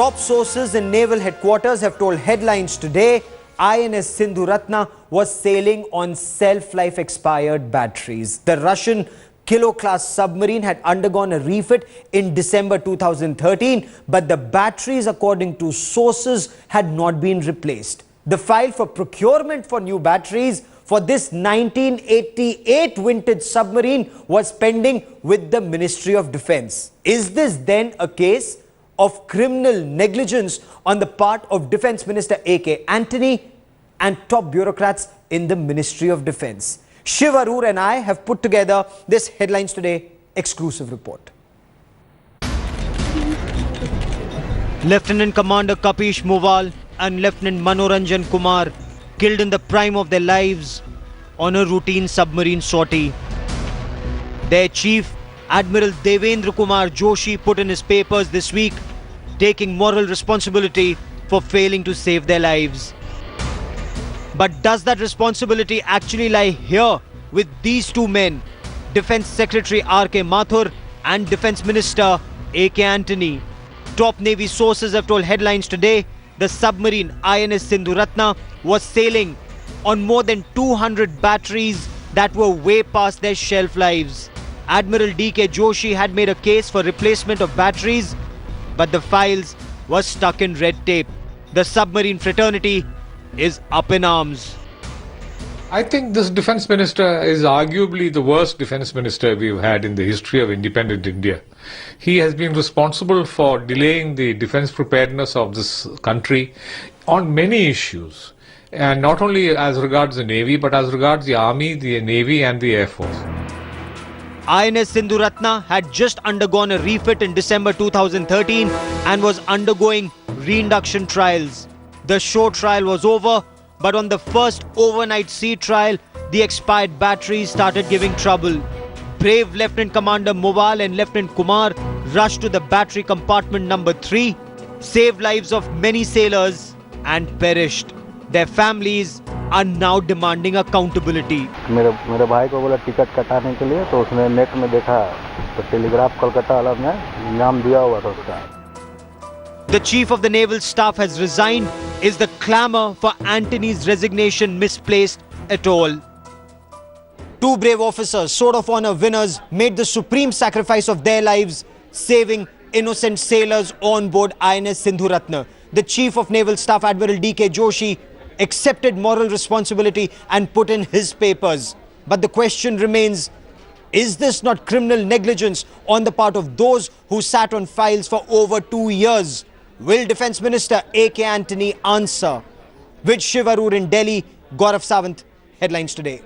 Top sources in naval headquarters have told headlines today INS Sindhuratna was sailing on self-life expired batteries. The Russian Kilo-class submarine had undergone a refit in December 2013, but the batteries, according to sources, had not been replaced. The file for procurement for new batteries for this 1988 vintage submarine was pending with the Ministry of Defence. Is this then a case of criminal negligence on the part of Defence Minister A.K. Antony and top bureaucrats in the Ministry of Defence? Shiv Arur and I have put together this Headlines Today exclusive report. Lieutenant Commander Kapish Moval and Lieutenant Manoranjan Kumar killed in the prime of their lives on a routine submarine sortie. Their chief, Admiral Devendra Kumar Joshi, put in his papers this week taking moral responsibility for failing to save their lives. But does that responsibility actually lie here with these two men, Defence Secretary R.K. Mathur and Defence Minister A.K. Antony? Top Navy sources have told Headlines Today the submarine INS Sindhuratna was sailing on more than 200 batteries that were way past their shelf lives. Admiral D.K. Joshi had made a case for replacement of batteries, but the files were stuck in red tape. The submarine fraternity is up in arms. I think this defense minister is arguably the worst defense minister we've had in the history of independent India. He has been responsible for delaying the defense preparedness of this country on many issues, and not only as regards the Navy, but as regards the Army, the Navy and the Air Force. INS Sindhuratna had just undergone a refit in December 2013 and was undergoing reinduction trials. The shore trial was over, but on the first overnight sea trial, the expired batteries started giving trouble. Brave Lieutenant Commander Moval and Lieutenant Kumar rushed to the battery compartment number 3, saved lives of many sailors and perished. Their families are now demanding accountability. मेरे भाई को बोला ticket कटाने के लिए, तो उसने net में देखा तो टेलीग्राफ कोलकाता वाला में नाम दिया हुआ था उसका. The chief of the naval staff has resigned. Is the clamour for Antony's resignation misplaced at all? Two brave officers, Sword of Honour winners, made the supreme sacrifice of their lives, saving innocent sailors on board INS Sindhuratna. The chief of naval staff, Admiral D.K. Joshi, accepted moral responsibility and put in his papers. But the question remains, is this not criminal negligence on the part of those who sat on files for over 2 years? Will Defence Minister A.K. Antony answer? With Shiv Arur in Delhi, Gaurav Sawant, Headlines Today.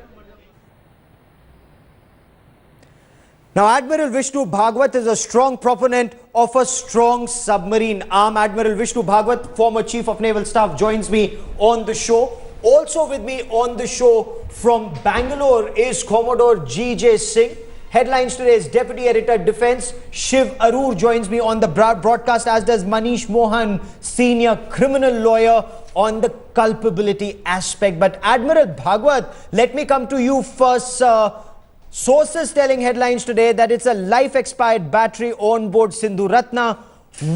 Now, Admiral Vishnu Bhagwat is a strong proponent of a strong submarine arm. Admiral Vishnu Bhagwat, former Chief of Naval Staff, joins me on the show. Also with me on the show from Bangalore is Commodore G.J. Singh. Headlines Today's Deputy Editor Defence, Shiv Arur, joins me on the broadcast, as does Manish Mohan, Senior Criminal Lawyer, on the culpability aspect. But Admiral Bhagwat, let me come to you first, sir. Sources telling Headlines Today that it's a life-expired battery on board Sindhuratna.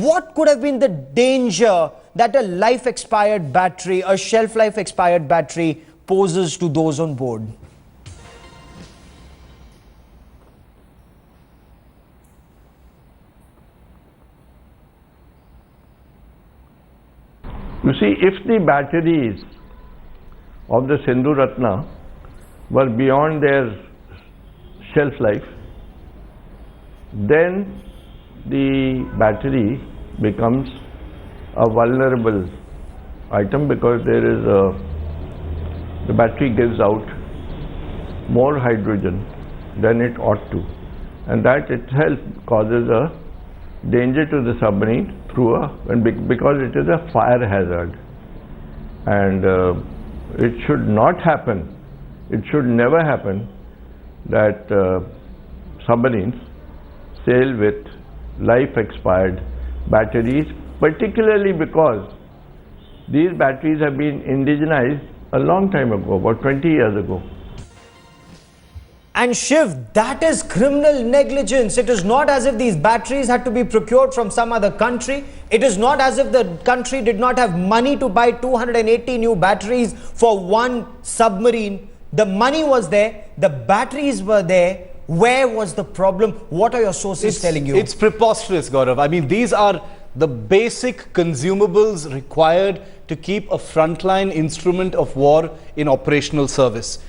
What could have been the danger that a life-expired battery, a shelf-life expired battery, poses to those on board? You see, if the batteries of the Sindhuratna were beyond their shelf life, then the battery becomes a vulnerable item, because the battery gives out more hydrogen than it ought to, and that itself causes a danger to the submarine because it is a fire hazard. And it should not happen, it should never happen that submarines sail with life expired batteries, particularly because these batteries have been indigenized a long time ago, about 20 years ago. And Shiv, that is criminal negligence. It is not as if these batteries had to be procured from some other country. It is not as if the country did not have money to buy 280 new batteries for one submarine. The money was there, the batteries were there. Where was the problem? What are your sources telling you? It's preposterous, Gaurav. I mean, these are the basic consumables required to keep a frontline instrument of war in operational service.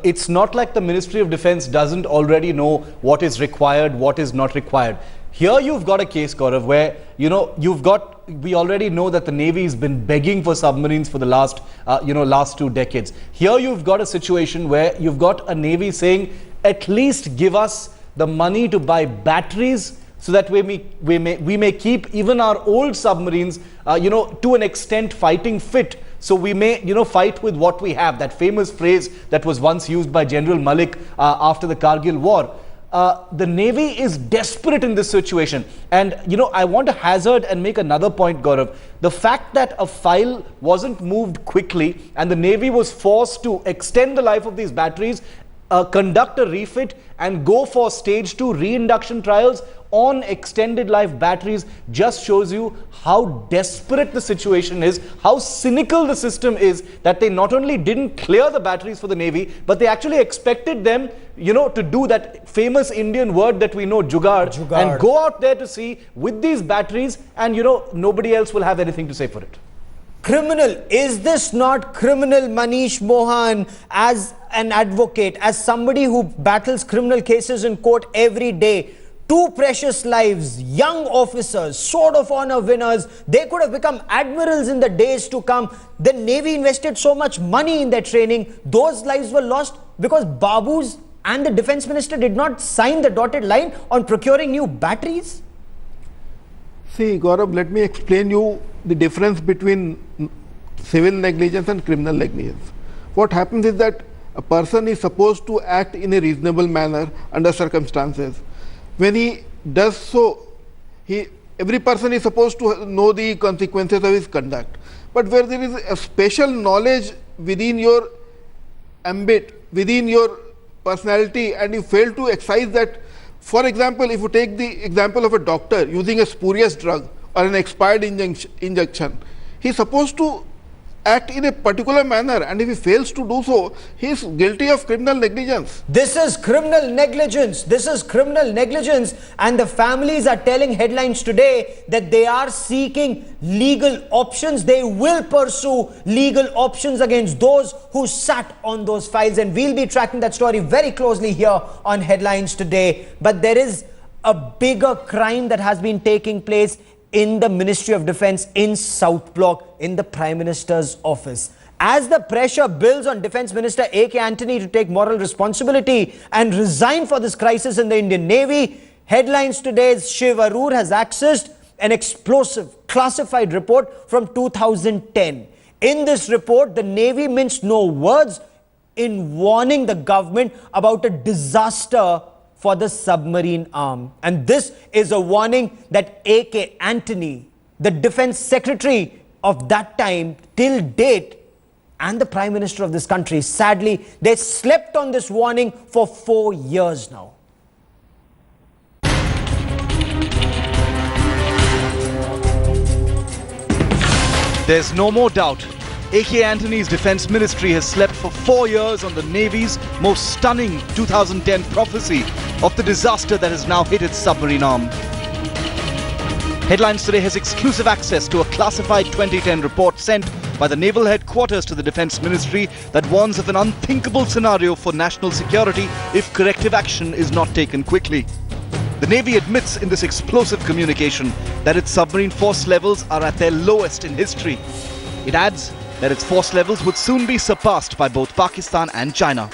It's not like the Ministry of Defence doesn't already know what is required, what is not required. Here you've got a case, Gaurav, where, we already know that the Navy has been begging for submarines for the last 2 decades. Here you've got a situation where you've got a Navy saying, at least give us the money to buy batteries so that we may keep even our old submarines, to an extent fighting fit. So we may, fight with what we have. That famous phrase that was once used by General Malik after the Kargil war. The Navy is desperate in this situation. And, I want to hazard and make another point, Gaurav. The fact that a file wasn't moved quickly and the Navy was forced to extend the life of these batteries, conduct a refit and go for stage 2 reinduction trials on extended life batteries just shows you how desperate the situation is, how cynical the system is, that they not only didn't clear the batteries for the Navy, but they actually expected them, to do that famous Indian word that we know, jugaad, and go out there to see with these batteries and, nobody else will have anything to say for it. Criminal. Is this not criminal, Manish Mohan, as an advocate, as somebody who battles criminal cases in court every day? 2 precious lives, young officers, sword of honor winners. They could have become admirals in the days to come. The Navy invested so much money in their training. Those lives were lost because Babus and the Defence Minister did not sign the dotted line on procuring new batteries. See, Gaurav, let me explain you the difference between civil negligence and criminal negligence. What happens is that a person is supposed to act in a reasonable manner under circumstances. When he does so, every person is supposed to know the consequences of his conduct. But where there is a special knowledge within your ambit, within your personality, and you fail to exercise that. For example, if you take the example of a doctor using a spurious drug or an expired injection, he is supposed to act in a particular manner, and if he fails to do so, he is guilty of criminal negligence. This is criminal negligence. This is criminal negligence. And the families are telling headlines today that they are seeking legal options. They will pursue legal options against those who sat on those files. And we'll be tracking that story very closely here on Headlines Today. But there is a bigger crime that has been taking place in the Ministry of Defence in South Block, in the Prime Minister's office. As the pressure builds on Defence Minister A.K. Antony to take moral responsibility and resign for this crisis in the Indian Navy, Headlines Today's Shiv Arur has accessed an explosive classified report from 2010. In this report, the Navy minced no words in warning the government about a disaster for the submarine arm. And this is a warning that A.K. Antony, the Defence Secretary of that time till date, and the Prime Minister of this country, sadly, they slept on this warning for 4 years now. There's no more doubt. A.K. Antony's Defence Ministry has slept for 4 years on the Navy's most stunning 2010 prophecy of the disaster that has now hit its submarine arm. Headlines Today has exclusive access to a classified 2010 report sent by the Naval Headquarters to the Defence Ministry that warns of an unthinkable scenario for national security if corrective action is not taken quickly. The Navy admits in this explosive communication that its submarine force levels are at their lowest in history. It adds that its force levels would soon be surpassed by both Pakistan and China.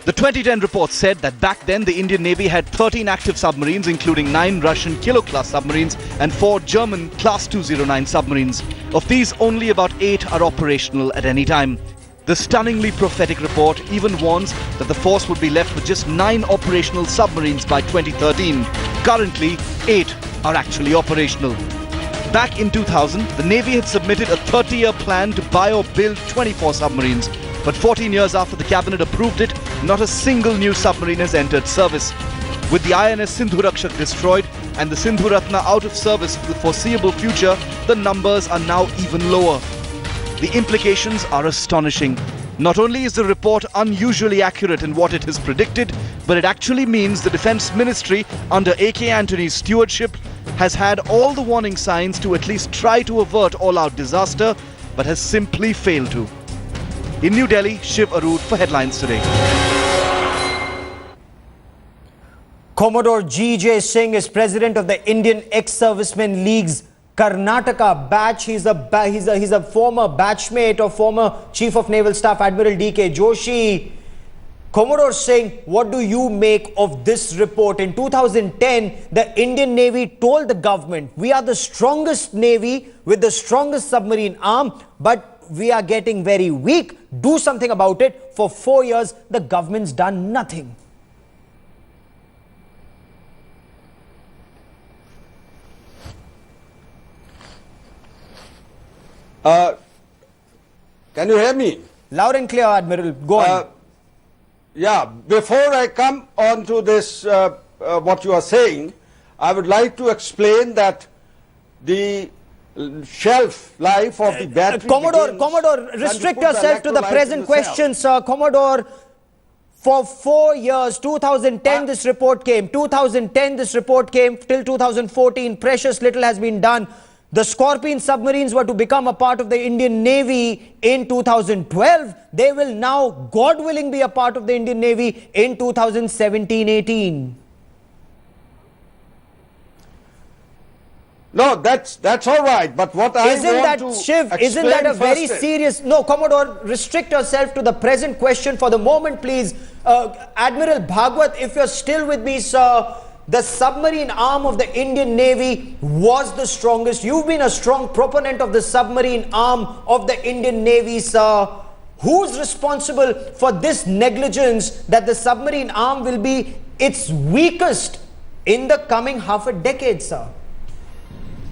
The 2010 report said that back then the Indian Navy had 13 active submarines, including 9 Russian Kilo-class submarines and 4 German Class 209 submarines. Of these, only about 8 are operational at any time. The stunningly prophetic report even warns that the force would be left with just 9 operational submarines by 2013. Currently, 8 are actually operational. Back in 2000, the Navy had submitted a 30-year plan to buy or build 24 submarines. But 14 years after the cabinet approved it, not a single new submarine has entered service. With the INS Sindhuratna destroyed and the Sindhuratna out of service for the foreseeable future, the numbers are now even lower. The implications are astonishing. Not only is the report unusually accurate in what it has predicted, but it actually means the Defence Ministry under A.K. Antony's stewardship has had all the warning signs to at least try to avert all-out disaster, but has simply failed to. In New Delhi, Shiv Arud for Headlines Today. Commodore G.J. Singh is president of the Indian Ex-Servicemen League's Karnataka batch. He's a former batchmate of former Chief of Naval Staff Admiral D.K. Joshi. Commodore Singh, what do you make of this report? In 2010, the Indian Navy told the government, we are the strongest Navy with the strongest submarine arm, but we are getting very weak. Do something about it. For 4 years, the government's done nothing. Can you hear me? Loud and clear, Admiral. Go on. Yeah, before I come on to this, what you are saying, I would like to explain that the shelf life of the battery Commodore, restrict yourself to the present question, sir. Commodore, for 4 years, 2010 this report came, 2010 this report came, till 2014, precious little has been done. The Scorpion submarines were to become a part of the Indian Navy in 2012. They will now, God willing, be a part of the Indian Navy in 2017-18. No, that's all right. But what I want to Shiv, isn't that a very serious... No, Commodore, restrict yourself to the present question for the moment, please. Admiral Bhagwat, if you're still with me, sir, the submarine arm of the Indian Navy was the strongest. You've been a strong proponent of the submarine arm of the Indian Navy, sir. Who's responsible for this negligence that the submarine arm will be its weakest in the coming half a decade, sir?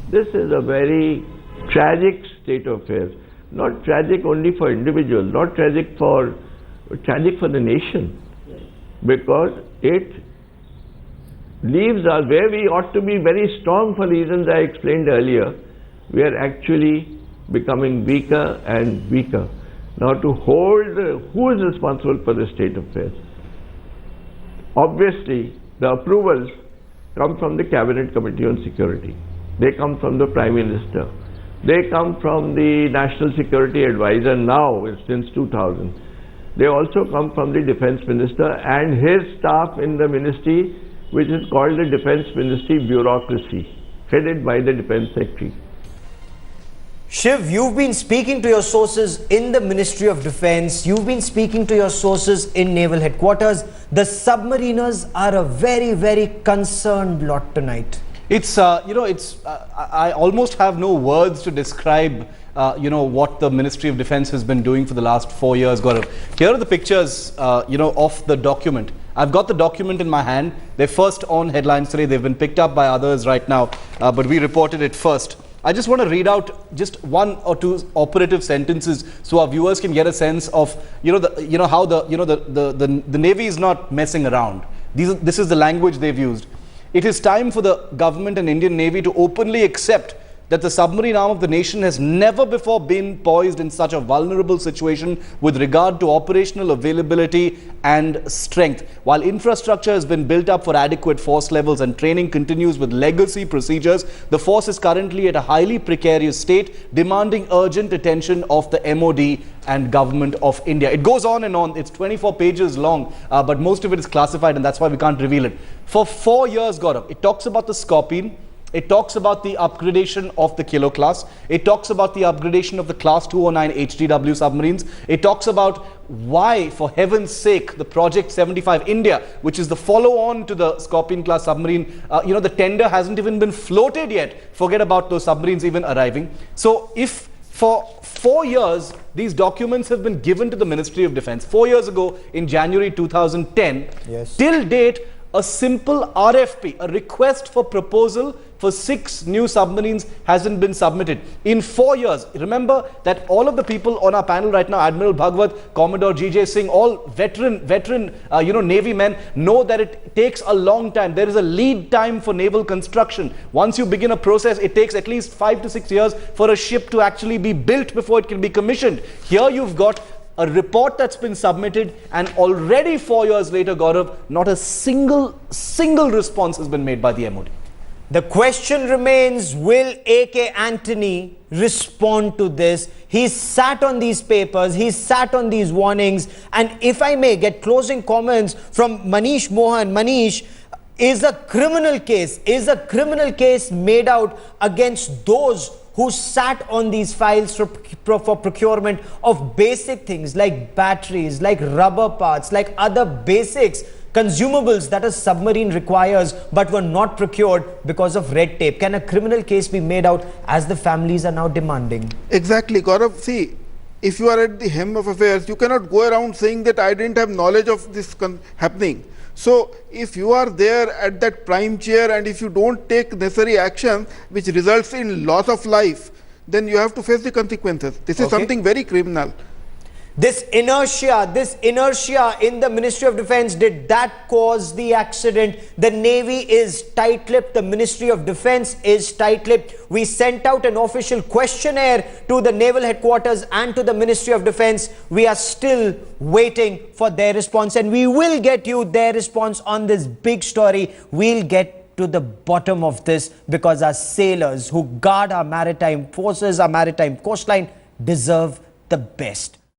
This is a very tragic state of affairs. Not tragic only for individuals, not tragic for the nation, because it leaves us where we ought to be very strong for reasons I explained earlier. We are actually becoming weaker and weaker. Now to hold, who is responsible for the state of affairs? Obviously, the approvals come from the Cabinet Committee on Security. They come from the Prime Minister. They come from the National Security Advisor now, since 2000. They also come from the Defence Minister and his staff in the ministry, which is called the Defence Ministry Bureaucracy, headed by the Defence Secretary. Shiv, you've been speaking to your sources in the Ministry of Defence. You've been speaking to your sources in Naval Headquarters. The submariners are a very, very concerned lot tonight. It's, I almost have no words to describe, what the Ministry of Defence has been doing for the last 4 years, Gaurav. Here are the pictures, of the document. I've got the document in my hand. They're first on Headlines Today. They've been picked up by others right now, but we reported it first. I just want to read out just one or two operative sentences so our viewers can get a sense of, how the Navy is not messing around. This is the language they've used. It is time for the government and Indian Navy to openly accept that the submarine arm of the nation has never before been poised in such a vulnerable situation with regard to operational availability and strength. While infrastructure has been built up for adequate force levels and training continues with legacy procedures, the force is currently at a highly precarious state, demanding urgent attention of the MOD and Government of India. It goes on and on. It's 24 pages long, but most of it is classified, and that's why we can't reveal it. For 4 years, Gaurav, it talks about the Scorpion. It talks about the upgradation of the Kilo class. It talks about the upgradation of the Class 209 HDW submarines. It talks about why, for heaven's sake, the Project 75 India, which is the follow-on to the Scorpion class submarine, the tender hasn't even been floated yet. Forget about those submarines even arriving. So if for 4 years, these documents have been given to the Ministry of Defence. 4 years ago, in January 2010, yes. Till date, a simple RFP, a request for proposal for 6 new submarines hasn't been submitted. In 4 years, remember that all of the people on our panel right now, Admiral Bhagwat, Commodore G.J. Singh, all veteran Navy men, know that it takes a long time. There is a lead time for naval construction. Once you begin a process, it takes at least 5 to 6 years for a ship to actually be built before it can be commissioned. Here you've got a report that's been submitted, and already 4 years later, Gaurav, not a single response has been made by the MOD. The question remains, will A.K. Antony respond to this? He's sat on these papers, he's sat on these warnings, and if I may get closing comments from Manish Mohan. Manish, is a criminal case made out against those who sat on these files for procurement of basic things like batteries, like rubber parts, like other basics, consumables that a submarine requires but were not procured because of red tape? Can a criminal case be made out as the families are now demanding? Exactly, Gaurav. See, if you are at the hem of affairs, you cannot go around saying that I didn't have knowledge of this happening. So, if you are there at that prime chair and if you don't take necessary action which results in loss of life, then you have to face the consequences. This is something very criminal. This inertia in the Ministry of Defence, did that cause the accident? The Navy is tight-lipped, the Ministry of Defence is tight-lipped. We sent out an official questionnaire to the Naval Headquarters and to the Ministry of Defence. We are still waiting for their response, and we will get you their response on this big story. We'll get to the bottom of this, because our sailors who guard our maritime forces, our maritime coastline, deserve the best.